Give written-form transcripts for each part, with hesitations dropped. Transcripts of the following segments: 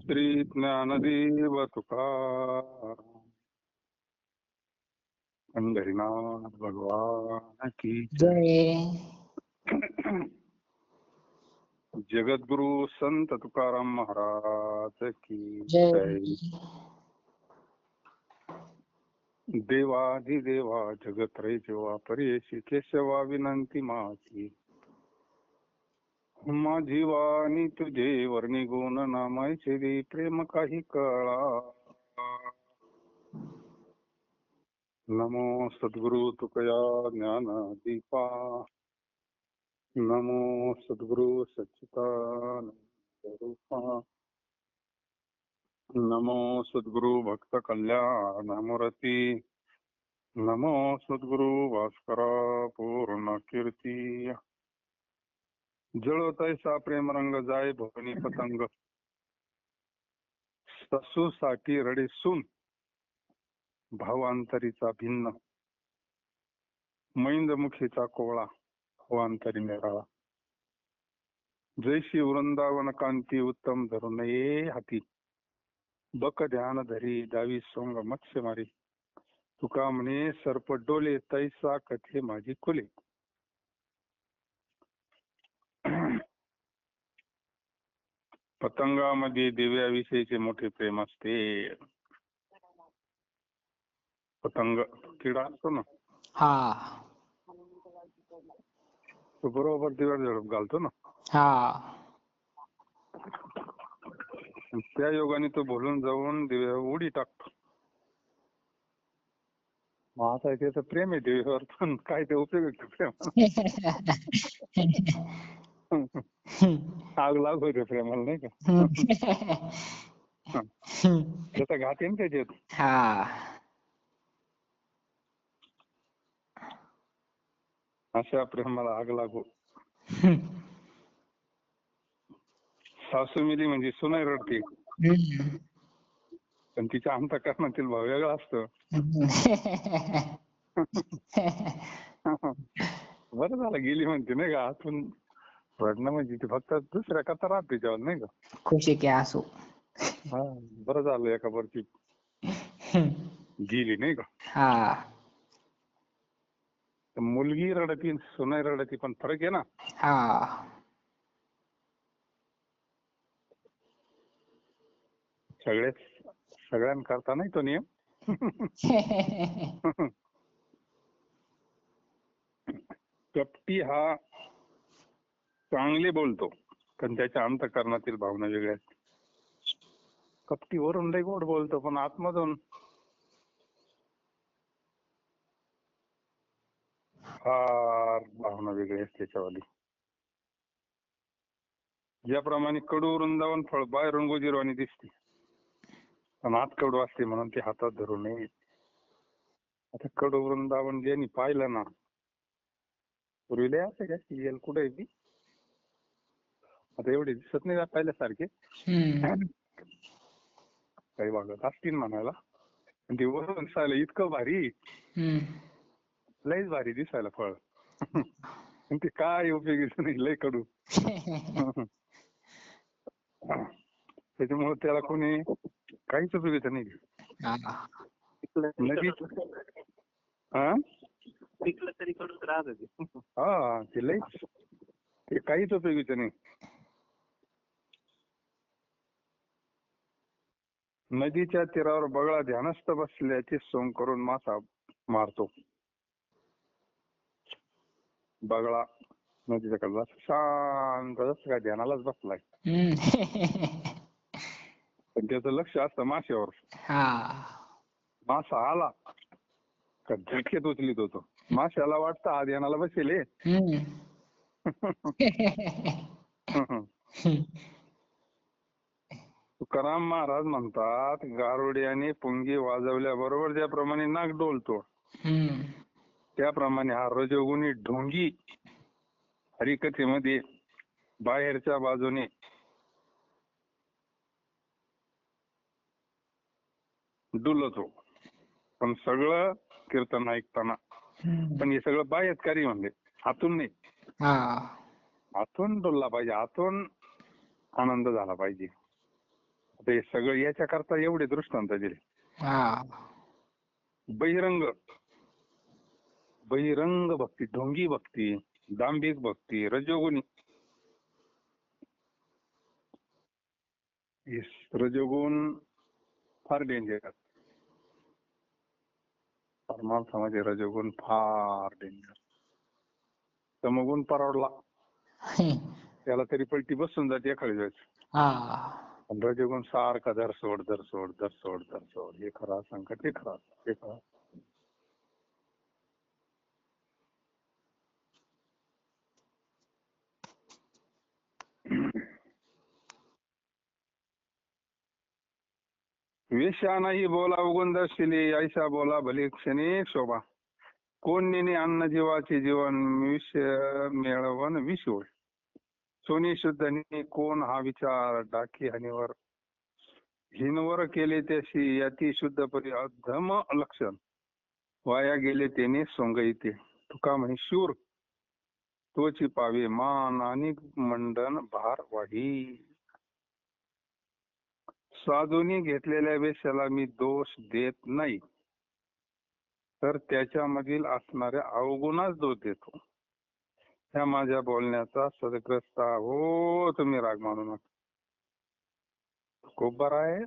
श्री ज्ञानदेव तुकाराम पंढरीनाथ भगवान की जय. जगद्गुरु संत तुकाराम महाराज की जय. जय. देवाधिदेवा जगत्रय जेवा परेशी केशवा विनंती माझी माझी वाणी तुझे वर्णी गुण नामायचे दे प्रेम काही कळा. नमो सद्गुरु तुकया ज्ञान दीपा नमो सद्गुरु सच्चिदानंद रूपा नमो सद्गुरु भक्त कल्याण मूर्ती नमो सद्गुरु भास्करा पूर्ण कीर्ती. जळतैसा प्रेम रंग जाय भवनी पतंग ससूसाठी रडे सून भावांतरीचा भिन्न मैंद मुखीचा कोवळा भावांतरी निराळा. जैशी वृंदावन कांती उत्तम धरून ये हाती बक ध्यान धरी दावी सोंग मत्स्य मारी. तुका म्हणे सर्प डोले तैसा कथे माझी खुले. पतंगामध्ये दिव्याविषयीचे मोठे प्रेम असते. पतंग किडा असतो ना हा तो बरोबर दिव्यात झडप घालतो ना. हा त्या योगाने तो बोलून जाऊन दिव्या उडी टाकतो. मग आता त्याचं प्रेम आहे देवीवर पण काय ते उपयोग आहे प्रेम. आग लागू त्या प्रेमाला नाही का. त्याचा घात आहे ना त्याच्यात. हा अशा प्रेमाला आग लागू. सासू मिली म्हणजे सुनाई रडते पण तिच्या अंतःकरणातील भाव वेगळा असतो. बरं झालं गेली म्हणते नाही का. आतून रडणं म्हणजे ती फक्त दुसऱ्या कथा राहत त्याच्यावर नाही का. खुशी के आंसू. हा बरं झालं एका वरची गेली नाही का. हा मुलगी रडती सुनाई रडती पण फरक आहे ना. हा सगळ्यांकरता नाही तो नियम. कपटी हा चांगले बोलतो पण त्याच्या अंतःकरणातील भावना वेगळ्या आहेत. कपटी वरून लय गोड बोलतो पण आतमधून फार भावना वेगळी असते त्याच्यावाली. ज्याप्रमाणे कडू वृंदावन फळ बाहेरून गोजीरवाणी दिसते पण आत कडू असते म्हणून ते हातात धरू नये. आता कडू वृंदावन ज्यांनी पाहिलं ना पूर्वी लय असं काय सिरियल कुठे आहे ती आता एवढे दिसत नाही पहिल्यासारखे काही भागात असतील म्हणायला. पण ते वरून दिसायला इतकं भारी लयच भारी दिसायला फळ. ते काय उपयोगीच नाही लय कडू. त्याच्यामुळे त्याला कोणी काहीच उपयोगाचं नाही. नदी पिकलं तरी कडूच राहत होते. हा ते लयच ते काहीच उपयोगाचं नाही. नदीच्या तीरावर बगळा ध्यानस्थ बसल्याचे सोंग करून मासा मारतो. बगळा नदीच्या कडला शांत जसं काय ध्यानालाच बसलाय पण त्याचं लक्ष असतं माशावर. मासा आला का झटक्यात उचलीत होतो. माशाला वाटतं हा ध्यानाला बसेल. तुकाराम महाराज म्हणतात गारुड्याने पुंगी वाजवल्याबरोबर ज्याप्रमाणे नाग डोलतो त्याप्रमाणे हा रजोगुणी ढोंगी हरिकथेमध्ये बाहेरच्या बाजूने डुलतो पण सगळं कीर्तन ऐकताना. पण हे सगळं बाह्यकारी म्हणजे आतून नाही. आतून डुलला पाहिजे आतून आनंद झाला पाहिजे. ते सगळं याच्याकरता एवढे दृष्टांत दिले. हा बहिरंग बहिरंग भक्ती, ढोंगी भक्ती, दांभिक भक्ती, रजोगुणी. हे रजोगुण फार डेंजर. परमार्थामध्ये रजोगुण फार डेंजर. तमोगुण परवडला, त्याला तरी पलटी बसून जाते एखाद्या वेळेस. पण रजोगुण सारखा धर सोड धर सोड धर सोड धर सोड, हे खरा संकट, हे खरा हे खरा. वेश्या नाही बोला उगुण दर्शिली, ऐसा बोला भले क्षणी शोभा. कोण नेणे अन्न जीवाचे जीवन, विष मिळवण विष होय. सोनी शुद्ध नि कोण हा विचार, डाकी हनीवर हिनवर केले त्याशी, याती शुद्ध परी अधम लक्षण. वाया गेले तेने सोंगईते, तुका म्हणे शूर तोची पावे मान, आणि मंडन भार वाढी. साधूनी घेतलेल्या वेशाला मी दोष देत नाही, तर त्याच्यामधील असणाऱ्या अवगुणास दोष देतो. ह्या माझ्या बोलण्याचा सदग्रस्त हो, तुम्ही राग मानू नका. खूप बरं आहे.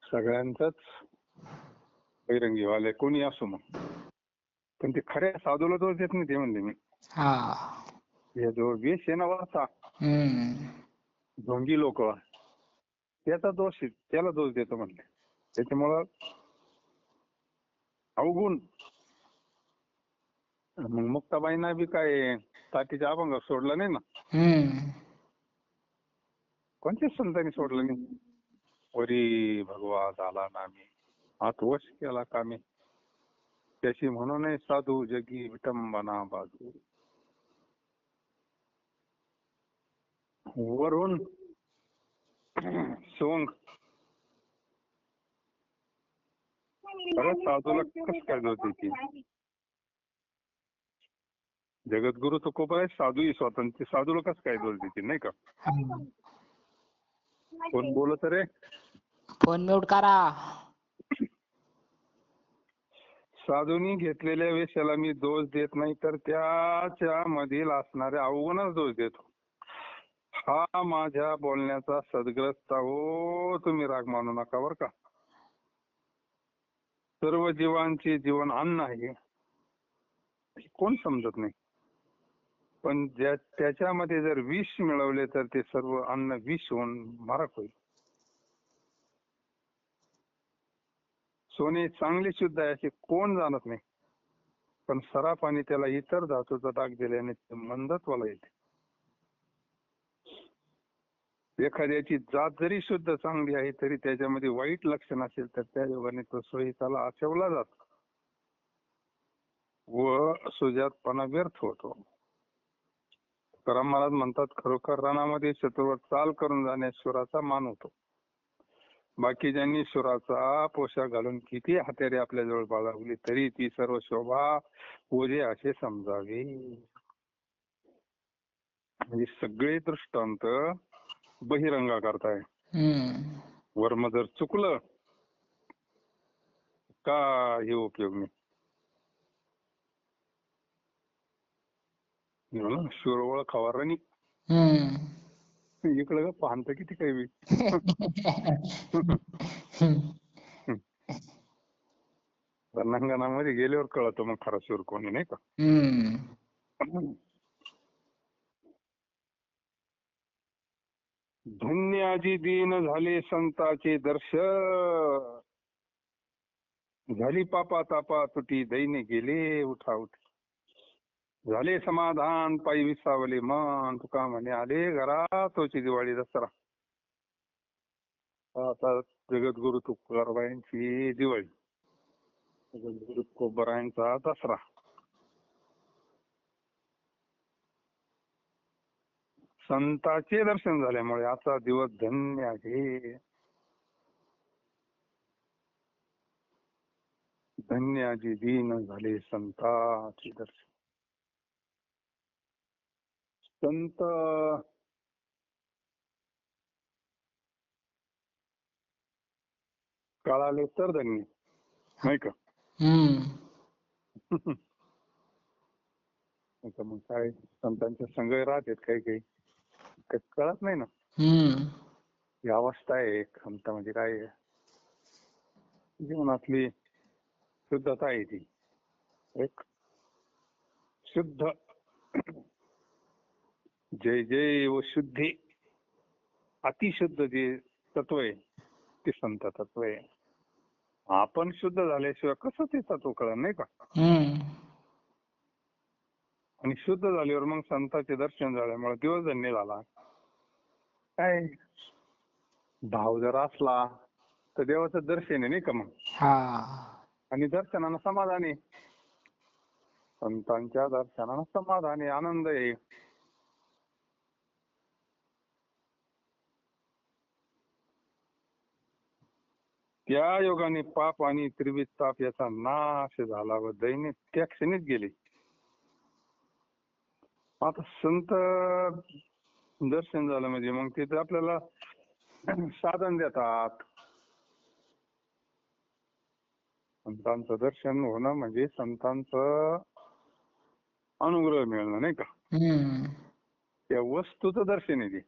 सगळ्यांचंच बैरंगीवाले कोणी असो मग, पण ते खऱ्या साधूला दोष देत नाही. ते म्हणले मी, हे जो वेश आहे ना वरचा, ढोंगी लोक, त्याचा दोष आहे, त्याला दोष देतो म्हणले. त्याच्यामुळं अवगुण. मग मुक्ताबाईंना बी काय ताटीचा अभंग सोडला नाही ना, कोणत्याच संतांनी सोडलं नाही. वरी भगवा झाला नामी, आत्वश केला कामी, त्याशी म्हणून साधू जगी विटंबना बाजू. वरून सोंग. साधूला कस काय दोष देते? जगद्गुरु तो खूप आहे, साधूही स्वतंत्र. साधूला कस काय दोष देते, नाही का? कोण बोलत रे? फोन म्यूट करा. साधूंनी घेतलेल्या वेशाला मी दोष देत नाही, तर त्याच्या मधील असणाऱ्या अवगुणास दोष देतो. हा माझ्या बोलण्याचा सद्ग्रस्त हो, तुम्ही राग मानू नका बर का. सर्व जीवांचे जीवन अन्न आहे, कोण समजत नाही. पण त्याच्यामध्ये जर विष मिळवले तर ते सर्व अन्न विष होऊन मारक होईल. सोने चांगले शुद्ध आहे असे कोण जाणत नाही, पण सराफाने त्याला इतर धातूचा डाग दिल्याने मंदत्वाला येते. एखाद्याची जात जरी शुद्ध चांगली आहे तरी त्याच्यामध्ये वाईट लक्षण असेल तर त्या योगाने तो सोयीचाला आचवला जातो व सुजातपणा व्यर्थ होतो. तुकाराम महाराज म्हणतात, खरोखर रणामध्ये शत्रूवर चाल करून जाण्यास सुराचा मान होतो. बाकी ज्यांनी सुराचा पोशाख घालून किती हत्यारे आपल्या जवळ बाळगली तरी ती सर्व शोभा ओझे असे समजावे. म्हणजे सगळे दृष्टांत बहिरंगा करताय. वर्म जर चुकलं काही उपयोग नाही. शुरवळ खवारणी इकडं पाहत किती काही रणांगणामध्ये गेल्यावर कळतं मग खरा शूर कोणी, नाही का? धन्य आजी दीन झाले संताचे दर्शन, झाली पापा तापा तुटी दैने गेले उठा उठी. झाले समाधान पायी विसावले मन, तुका म्हणे आले घरा तोची दिवाळी दसरा. आता जगद्गुरु तुकाराबाईंची दिवाळी, जगद्गुरु तुकोबारायांचा दसरा. संतांचे दर्शन झाल्यामुळे आजचा दिवस धन्य आहे. धन्य आजी दीन झाले संतांचे दर्शन. संत कळाले तर धन्य, नाही का? हम्म. आता मग काय संतांच्या संग राहतात काही काही, काही कळत नाही ना. हम्म. ही अवस्था आहे संत म्हणजे काय आहे? जीवनातली शुद्धता आहे ती, एक शुद्ध जय जय व शुद्धी, अतिशुद्ध जे तत्व आहे ते संत तत्व आहे. आपण शुद्ध झाल्याशिवाय कसं ते तत्व कळलं, नाही का? हम्म. आणि शुद्ध झाल्यावर मग संतांचे दर्शन झाल्यामुळे दिवस धन्य झाला. काय भाव जर असला तर देवाचं दर्शन आहे, नाही का? मग हा. आणि दर्शनानं समाधान आहे, संतांच्या दर्शनानं समाधान आहे, आनंद आहे. त्या योगाने पाप आणि त्रिविध ताप याचा नाश झाला व दैन्य त्या क्षणीच गेले. आता संत दर्शन झालं म्हणजे मग तिथे आपल्याला साधन देतात. संतांचं दर्शन होणं म्हणजे संतांचं अनुग्रह मिळणं, नाही का? हम्म. त्या वस्तूचं दर्शन आहे ते,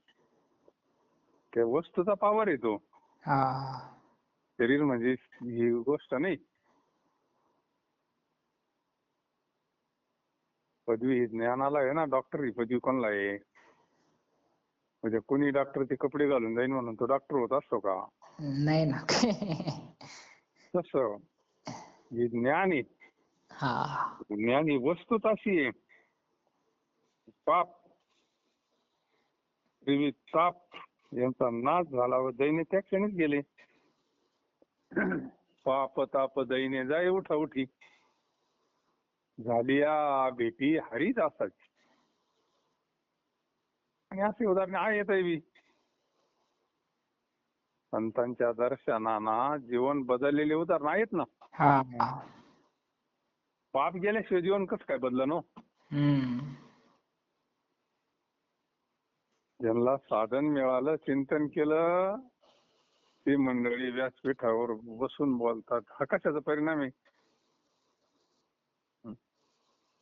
त्या वस्तूचा पावर येतो. हा. शरीर म्हणजे ही गोष्ट नाही. पदवी ही ज्ञानाला आहे ना, डॉक्टर ही पदवी कोणाला आहे? म्हणजे कोणी डॉक्टरचे कपडे घालून जाईन म्हणून तो डॉक्टर होत असतो का? नाही ना. तसं हे ज्ञान आहे. हा. ज्ञान ही वस्तूच अशी आहे. पाप त्रिविध ताप यांचा नाश झाला व दैन्य त्या क्षणीच गेले. पाप ताप दैन्य जाय उठा उठी, झालिया भेटी हरीच असायची. आणि असे उदाहरण आहेत बी. संतांच्या दर्शनानं जीवन बदललेले उदाहरण आहेत ना. हा. पाप गेल्याशिवाय जीवन कसं काय बदलं ना? हम्म. ज्यांना साधन मिळालं, चिंतन केलं, ती मंडळी व्यासपीठावर बसून बोलतात. हा कशाचा परिणाम आहे?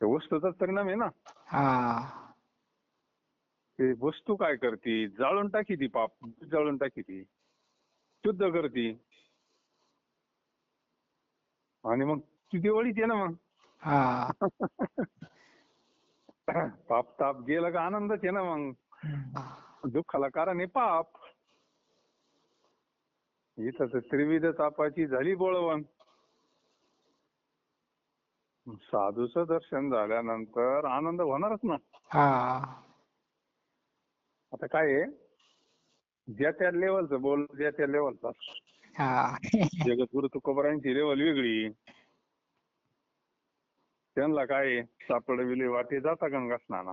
त्या वस्तूचाच परिणाम आहे ना. हा. ते वस्तू काय करते? जाळून टाकी ती, पाप जाळून टाकी ती, शुद्ध करते. आणि मग ती दिवाळीच आहे ना मग. हा. पाप ताप गेला का आनंदच आहे ना मग. दुःखाला कारण आहे पाप. इथं तर त्रिविध तापाची झाली बोळवण. साधूचं दर्शन झाल्यानंतर आनंद होणारच ना. हा. आता काय आहे, ज्या त्या लेवलचं बोल, ज्या त्या लेवलचं असतं. हा. जगद्गुरु तुकोबारायांची लेवल वेगळी. त्यांना काय सापडविले वाटे जाता गंगा स्नाना,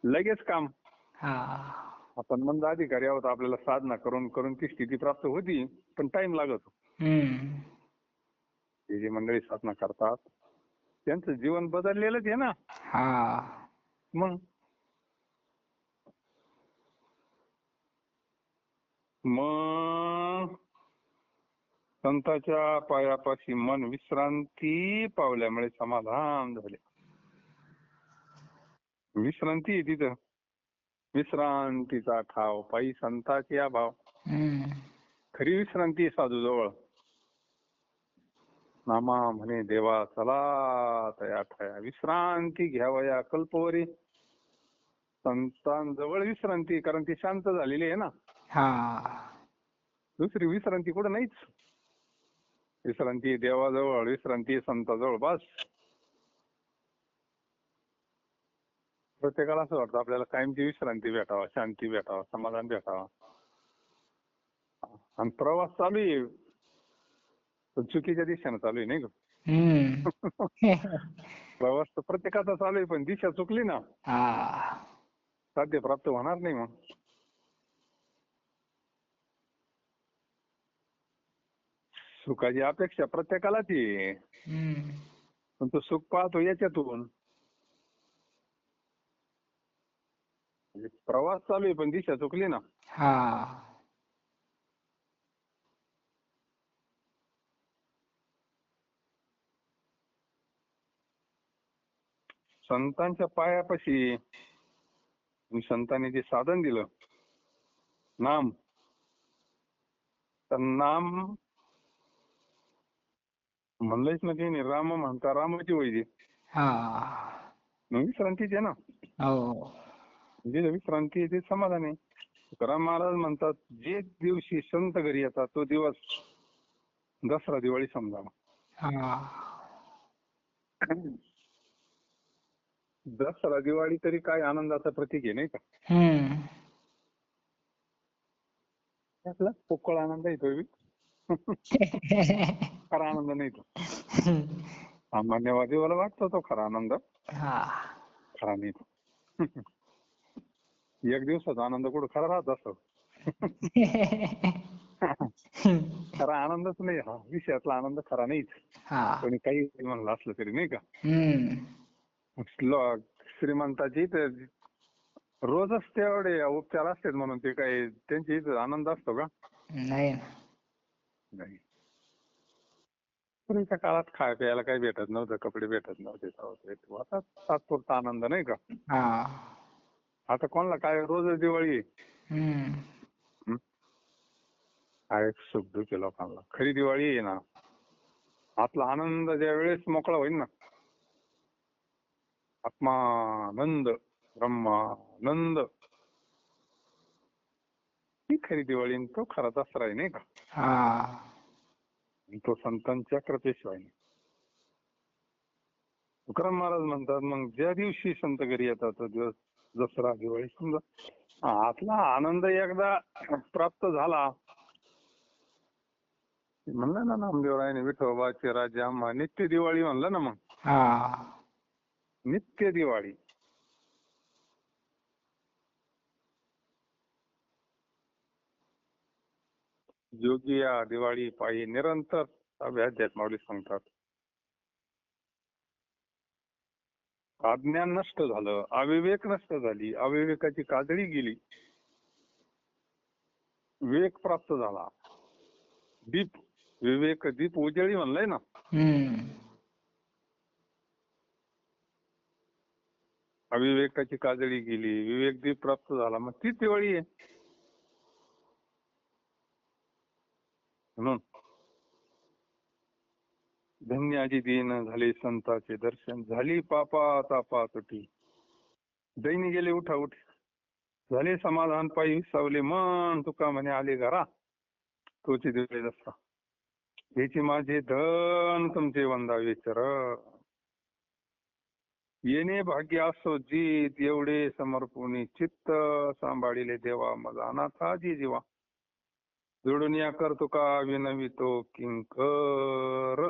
लगेच काम. हा. आपण मंद अधिकारी आहोत, आपल्याला साधना करून करून ती स्थिती प्राप्त होती, पण टाइम लागतो. हम्म. हे जे मंडळी साधना करतात त्यांचं जीवन बदललेलंच आहे ना. हा. मग संतांच्या पायापाशी मन विश्रांती पावल्यामुळे समाधान झाले. विश्रांती आहे तिथं, विश्रांतीचा ठाव पायी संतांची अभाव. हम्म. खरी विश्रांती आहे साधूजवळ. नामा म्हणे देवा चला तया ठया, विश्रांती घ्यावया कल्पवरी. संतांजवळ विश्रांती, कारण ती शांत झालेली आहे ना. हा. दुसरी विश्रांती कुठं नाहीच. विश्रांती देवाजवळ, विश्रांती संताजवळ, बस. प्रत्येकाला असं वाटतं आपल्याला कायमची विश्रांती भेटावा, शांती भेटावा, समाधान भेटावा. आणि प्रवास चालू आहे, पण चुकीच्या दिशेने चालू आहे, नाही का? हम्म. प्रवास तर प्रत्येकाचा चालू आहे, पण दिशा चुकली ना, हा. साध्य प्राप्त होणार नाही. मग सुखाची अपेक्षा प्रत्येकालाच आहे, हम्म. पण तो सुख पाहतो याच्यातून. म्हणजे प्रवास चालू आहे पण दिशा चुकली ना. हा. संतांच्या पायापाशी संतांनी जे साधन दिलं नाम, तर नाम म्हणलंच ना की राम म्हणता रामाची वैदी, हा. मग विश्रांतीच आहे ना. हो. म्हणजे विश्रांती आहे ते समाधान आहे. तुकाराम महाराज म्हणतात जे दिवशी संत घरी येतात तो दिवस दसरा दिवाळी समजावा. हा. दसरा दिवाळी तरी काय आनंदाचं प्रतीक आहे नाही का. हम्म. त्यातला पोकळ आनंद येतो खरा आनंद नाही तो. सामान्यवादीवाला वाटतो तो खरा आनंद, हा. खरा नाही तो. एक दिवसाचा आनंद कुठं खरा राहत असतो. खरा आनंदच नाही हा, विषयातला आनंद खरा नाहीच. हा. कोणी काही म्हणलं असलं तरी नाही का. हम्म. श्रीमंताची तर रोजच तेवढे उपचार असतात म्हणून ते काही त्यांची इथं आनंद असतो का. नाही ना. नाही. पूर्वीच्या काळात खाय प्यायला काही भेटत नव्हतं, कपडे भेटत नव्हते, आता तात्पुरता आनंद नाही का. हा. आता कोणाला काय रोजच दिवाळी आहे. हम्म. हं? काय सुख दुःख आहे लोकांना. खरी दिवाळी आहे ना, आपला आनंद ज्या वेळेस मोकळा होईल ना, आत्मानंद ब्रह्मानंद, ती खरी दिवाळी आणि तो खरा दसरा आहे नाही का. हा. तो संतांच्या कृपेशिवाय नाही. तुकाराम महाराज म्हणतात मग ज्या दिवशी संत घरी येतात तो दिवस दसरा दिवाळी समजा. आतला आनंद एकदा प्राप्त झाला, म्हणलं ना नामदेवरायने विठोबाचे राज्य आम्हा नित्य दिवाळी म्हणलं ना. मग हा. नित्य दिवाळी. योगी या दिवाळी पायी निरंतर अध्यात्मावली सांगतात. अज्ञान नष्ट झालं, अविवेक नष्ट झाली, अविवेकाची काजळी गेली, विवेक प्राप्त झाला. दीप विवेक दीप उजळी म्हणलंय ना. हम्म. अविवेकाची काजळी गेली, विवेक दीप प्राप्त झाला, मग तीच दिवाळी आहे. म्हणून धन्य आजी दीन झाले संतांचे दर्शन, झाली पापा तापा तुटी, दैनी गेले उठा उठी, झाले समाधान पायी सावले मन, तुका म्हणे आले घरा, तोची दिवळी दसरा. याची माझे धन तुमचे वंदावे चरण, येणे भाग्य असो जीत, एवढे समर्पुणी चित्त, सांभाळिले देवा माझा अनाथाजी जीवा, जोडून या कर तुका विनवितो किंकर.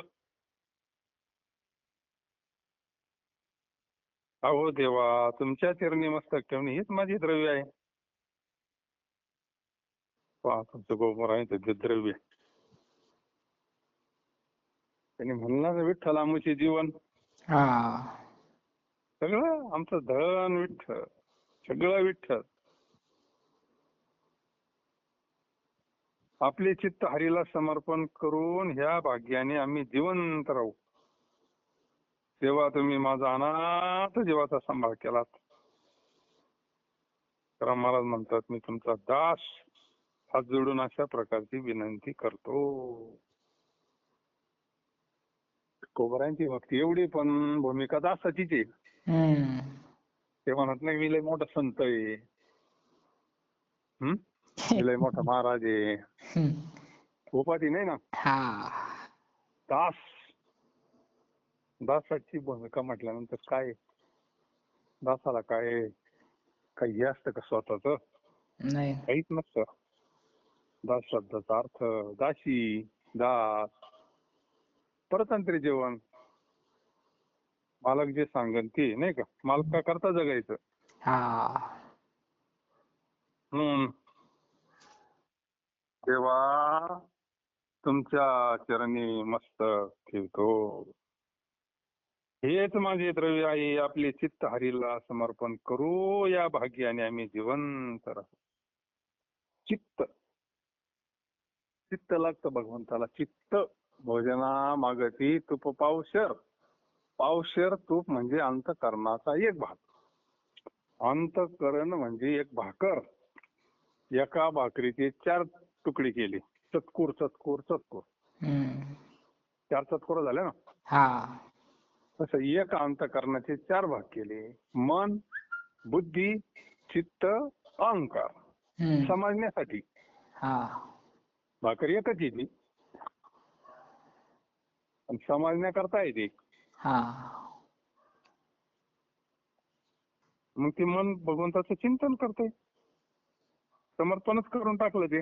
अहो देवा तुमच्या चरणी मस्तक ठेवणे हेच माझे द्रव्य आहे. पहा तुमचं गोबर आहे ते द्रव्य. त्यांनी म्हणलं विठ्ठल आमुचे जीवन, हा. सगळं आमचं धन विठ्ठल, सगळं विठ्ठल. आपले चित्त हरीला समर्पण करून ह्या भाग्याने आम्ही जिवंत राहू. तेव्हा तुम्ही माझा अनाथ जीवाचा सांभाळ केलात. तर महाराज म्हणतात मी तुमचा दास हात जोडून अशा प्रकारची विनंती करतो. कोबरांची भक्ती एवढी पण भूमिका दासाचीच आहे. हम्म. ते म्हणत नाही मी लय मोठा संत आहे, मी लय मोठा महाराज आहे, उपाधी नाही ना. हा. दास, दासाची भूमिका म्हटल्यानंतर काय, दासाला काय काही हे असतं का स्वतःच, नाही. काहीच नसतं. दास शब्दाचा अर्थ दासी, दास, परतंत्री जीवन. मालक जे सांगन ते नाही का, मालका करता जगायचं. हा. तेव्हा तुमच्या चरणी मस्तक ठेवतो. हेच माझे द्रव्य आहे, आपले चित्त हरीला समर्पण करू, या भाग्याने आम्ही जिवंत राहू. चित्त चित्त लागतं भगवंताला. चित्त भोजना मागती तूप पावशर. पावशर तूप म्हणजे अंतःकरणाचा एक भाग. अंतःकरण म्हणजे एक भाकर. एका भाकरीचे 4 तुकडे केले. चतकोर चतकोर चतकोर. हम्म. 4 चतकोर झाले ना. हा. तसं एक अंतःकरणाचे 4 भाग केले. मन, बुद्धी, चित्त, अहंकार. हम्म. समजण्यासाठी हा. भाकर एकच येते, पण समजण्याकरता येते. हा. मग ते मन भगवंताचं चिंतन करते, समर्पणच करून टाकलं ते.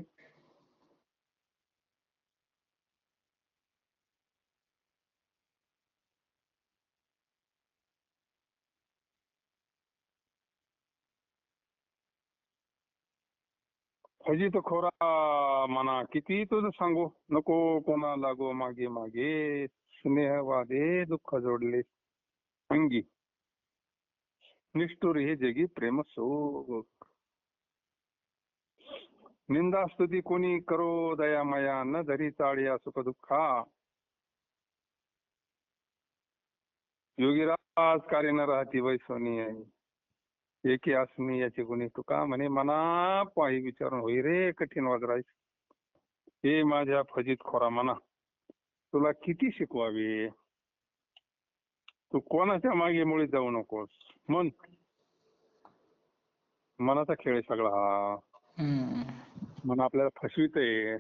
फजित खोरा म्हणा किती तुझं सांगू, नको कोणा लागो मागे मागे, स्नेहवादे दुःख जोडले अंगी, निष्ठुर हे जगी प्रेम सो. निंदा स्तुती कोणी करो दयामया, न धरी चाळिया सुख दुःखा. योगीराज कार्य न राहती वैसोनी आहे, एके असमी याचे गुणी तुका म्हणे. मना पायी विचारून होई रे कठीण वाजरायच. हे माझ्या फजित खोरा मना, तुला किती शिकवावे, तू कोणाच्या मागे मुळी जाऊ नकोस. मनाचा खेळ आहे सगळा हा. हम्म. मन आपल्याला फसवितंय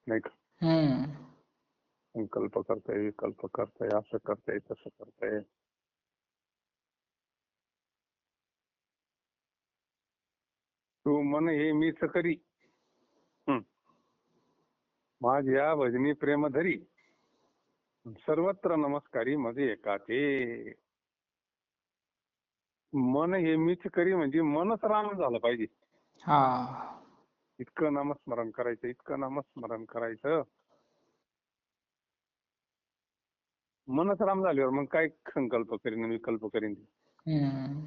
नाही का. हम्म. संकल्प करताय, विकल्प करताय, असं करताय तसं करताय. तू मन हे मीच करी, माझ्या भजनी प्रेम धरी, सर्वत्र नमस्कारी मध्ये एकाचे. मन हे मीच करी म्हणजे मनच राम झालं पाहिजे. हा. इतकं नामस्मरण करायचं, इतकं नामस्मरण करायचं. मनच राम झाल्यावर मग काय संकल्प करीन विकल्प करीन. हम्म.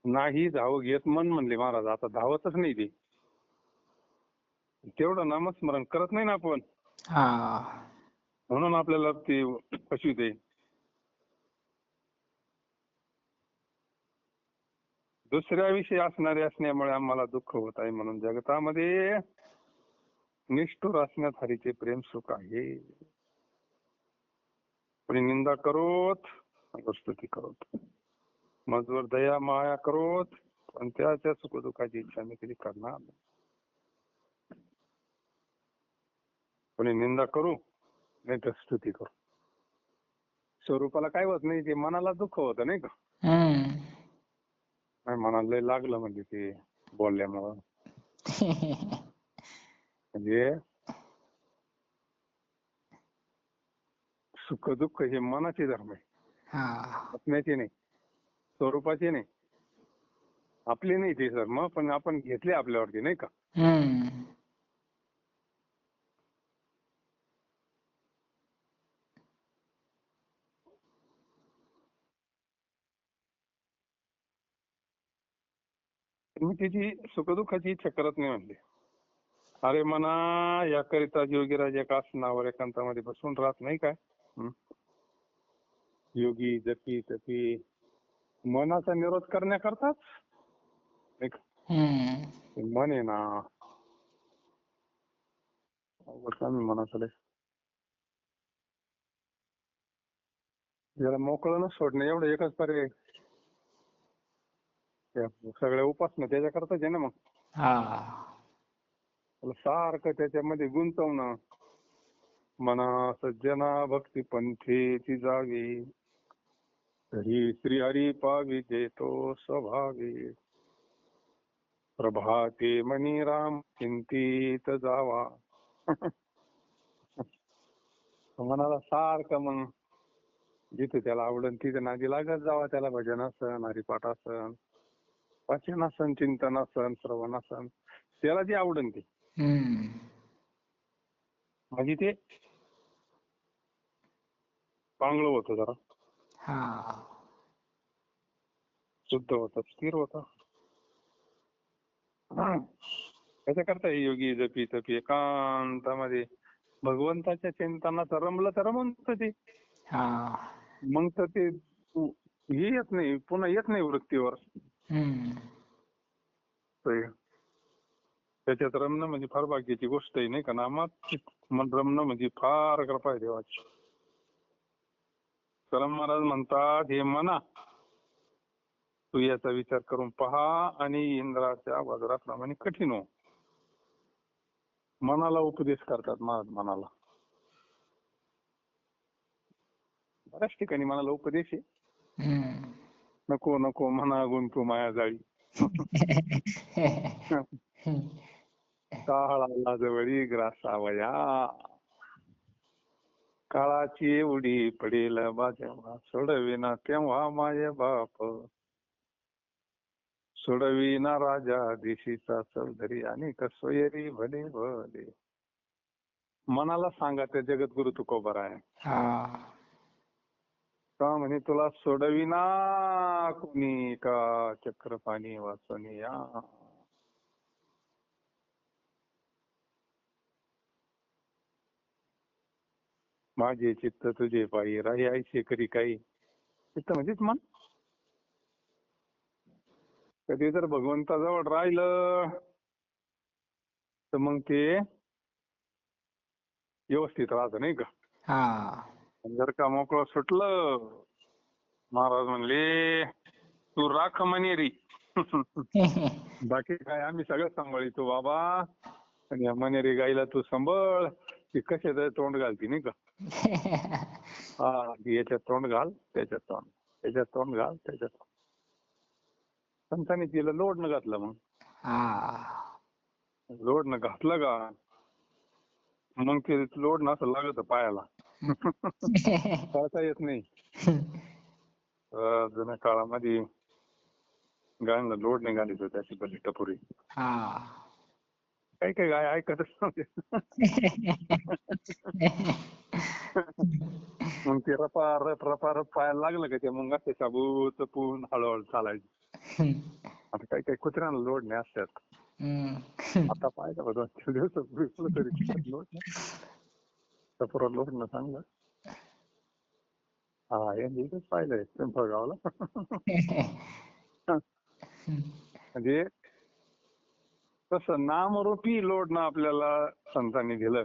नाही धाव घेत मन म्हणले महाराज, आता धावतच नाही ते. तेवढं नामस्मरण करत नाही ना आपण, हा. म्हणून आपल्याला ते फसविते. दुसऱ्याविषयी असणारे असण्यामुळे आम्हाला दुःख होत आहे, म्हणून जगतामध्ये निष्ठुर असण्यात हरीचे प्रेम सुख आहे. कोणी निंदा करोत स्तुती करोत, मजवर दया माया करोत, पण त्याच्या सुखदुःखाची इच्छा मी कधी करणार नाही. कोणी निंदा करू नाही तर स्तुती करू, स्वरूपाला काय होत नाही, ते मनाला दुःख होतं नाही का. हम्म. मनाला लय लागलं म्हणजे ते बोलल्यामुळं. म्हणजे सुख दुःख हे मनाचे धर्म आहे, हा. आत्म्याचे नाही, स्वरूपाचे नाही, आपले नाही ते धर्म, पण आपण घेतले आपल्यावरती नाही का. हम्म. मी त्याची सुखदुःखाची इच्छा करत नाही म्हणले. अरे मना, याकरिता योगीराज एका आसनावर एकांतामध्ये बसून राहत नाही काय. योगी जपी तपी मनाचा निरोध करण्याकरताच मन आहे ना. आम्ही मनाकडे ज्याला मोकळं न सोडणं एवढं एकच पर्याय. सगळ्या उपासना त्याच्याकरताच आहे ना. मग सारखं त्याच्यामध्ये गुंतवणं. मना सज्जना भक्ती पंथेची जावी, तरी श्रीहरी पावी देतो स्वभावी. प्रभाते मनी राम चिंतित जावा. मनाला सारखं मग जिथे त्याला आवडन तिथे नादी लागत जावा. त्याला भजन असन, हरिपाठ असन, वाचन असन, चिंतन असन, श्रवण असन, त्याला जे आवडन ते म्हणजे ते चांगलं होतं जरा, हा शुद्ध होतं, स्थिर होतं. त्याच्याकरता हे योगी जपी तपी एकांतामध्ये भगवंताच्या चिंतनात रमलं तर रमत ते. हा मग तर ते हे येत नाही, पुन्हा येत नाही वृत्तीवर. हम्म तर त्याच्यात रमणं म्हणजे फार भाग्याची गोष्ट आहे, नाही का. नामात मन रमणं म्हणजे फार कृपा आहे देवाची. तुकाराम महाराज म्हणतात, हे मना तू याचा विचार करून पहा आणि इंद्राच्या वज्राप्रमाणे कठीण हो. मनाला उपदेश करतात महाराज, मनाला. बऱ्याच ठिकाणी मनाला उपदेश आहे. हम्म नको नको म्हणा गुंतू माया जाळी. काळाला जवळी ग्रासावया, काळाची उडी पडेल बाजेवा, सोडविना तेव्हा माय बाप, सोडविना राजा देशीचा चौधरी, आणि कसोयरी भले भले. मनाला सांगा त्या जगद्गुरु तुकोबा आहे हा का म्हणे, तुला सोडविना कोणी का चक्रपाणी वाचून या. माझे चित्त तुझे पायी राही ऐसे करी काही. चित्त म्हणजेच मन. कधी जर भगवंताजवळ राहिलं तर मग ते व्यवस्थित राहतं, नाही का. हा जर का मोकळं सुटलं, महाराज म्हणले तू राख मनेरी. बाकी काय आम्ही सगळं सांभाळतो बाबा, आणि या मनेरी गाईला तू सांभाळ, ती कशात तोंड घालती, नाही का. हा, याच्यात तोंड घाल, त्याच्यात तोंड, त्याच्यात तोंड घाल, त्याच्यात तोंड. संतांनी तिला लोडनं घातलं. मग हा लोडनं घातलं का मग ते लोडनं असं लागत पायाला. कळता येत नाही. जुन्या काळामध्ये गायला लोड नाही घालीत होते, अशी बली टपुरी. हा काही काही गाय ऐकतच नव्हते. मग ते रपा रप पायाला लागलं का ते मग असे शाबू चपून हळूहळू चालायचे. आता काही काही कुत्र्यांना लोड नाही असतात. आता पाहिलं होतं 2 दिवसापूर्वी तरी लोड नाही, टपुरा लोड न चांगलं. हा, यांनी इथंच पाहिलंय पिंपळगावला. म्हणजे तसं नामरूपी लोडनं आपल्याला संतांनी दिलं.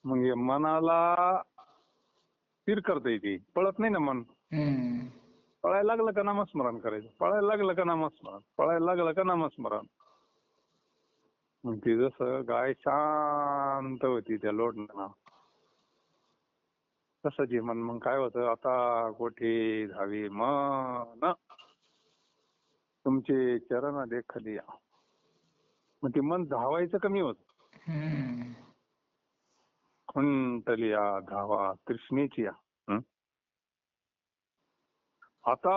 मग हे मनाला स्थिर करता येते, पळत नाही ना मन. पळायला लागलं का नामस्मरण करायचं, पळायला लागलं का नामस्मरण, पळायला लागलं का नामस्मरण. मग ती जसं गाय शांत होती त्या लोडनं, तसं जे मन मग काय होतं, आता कोठे धावे मन तुमचे चरण देखली या. मग ते मन धावायचं कमी होत. खुंटलिया धावा तृष्णेची या. आता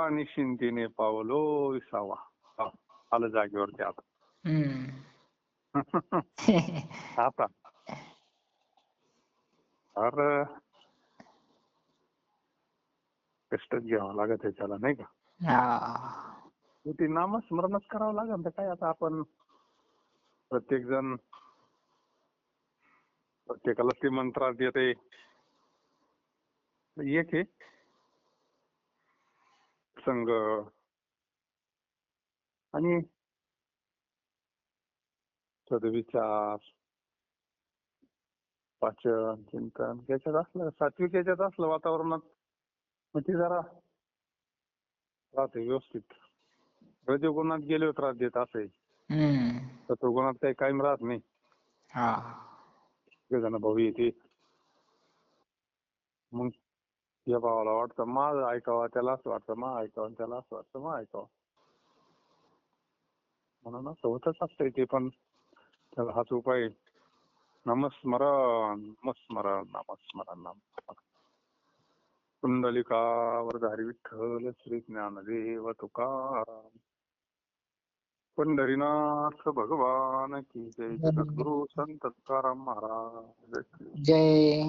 निश्चिंतीने पावलो विसावा. आलं जागेवरती आता. आता तर कष्टच घ्यावं लागत आहे त्याला, नाही का. ते नामस्मरणच करावं लागेल. तर काय आता आपण प्रत्येक जण प्रत्येकाला ते मंत्रात येते. एक आहे संघ आणि सदविचार, वाचन, चिंतन याच्यात असलं, सात्विक याच्यात असलं वातावरणात, मग ते जरा राहते व्यवस्थित. रजोगुणात गेले त्रास देत असे, सत्वगुणात काही कायम राहत नाही. जण भाऊ येते, मग या भावाला वाटतं माझं ऐकावं, त्याला असं वाटतं मा ऐकावं, त्याला असं वाटतं मा ऐकावं. म्हणून असं होतच असतंय ते. पण त्याला हाच उपाय, नामस्मरण नामस्मरण नामस्मरण नामस्मरण. कुंडलिकावर हरी विठ्ठल श्री ज्ञानदेव तुकाराम. पंढरीनाथ भगवान की जय. जगद्गुरु संत तुकाराम महाराज की जय.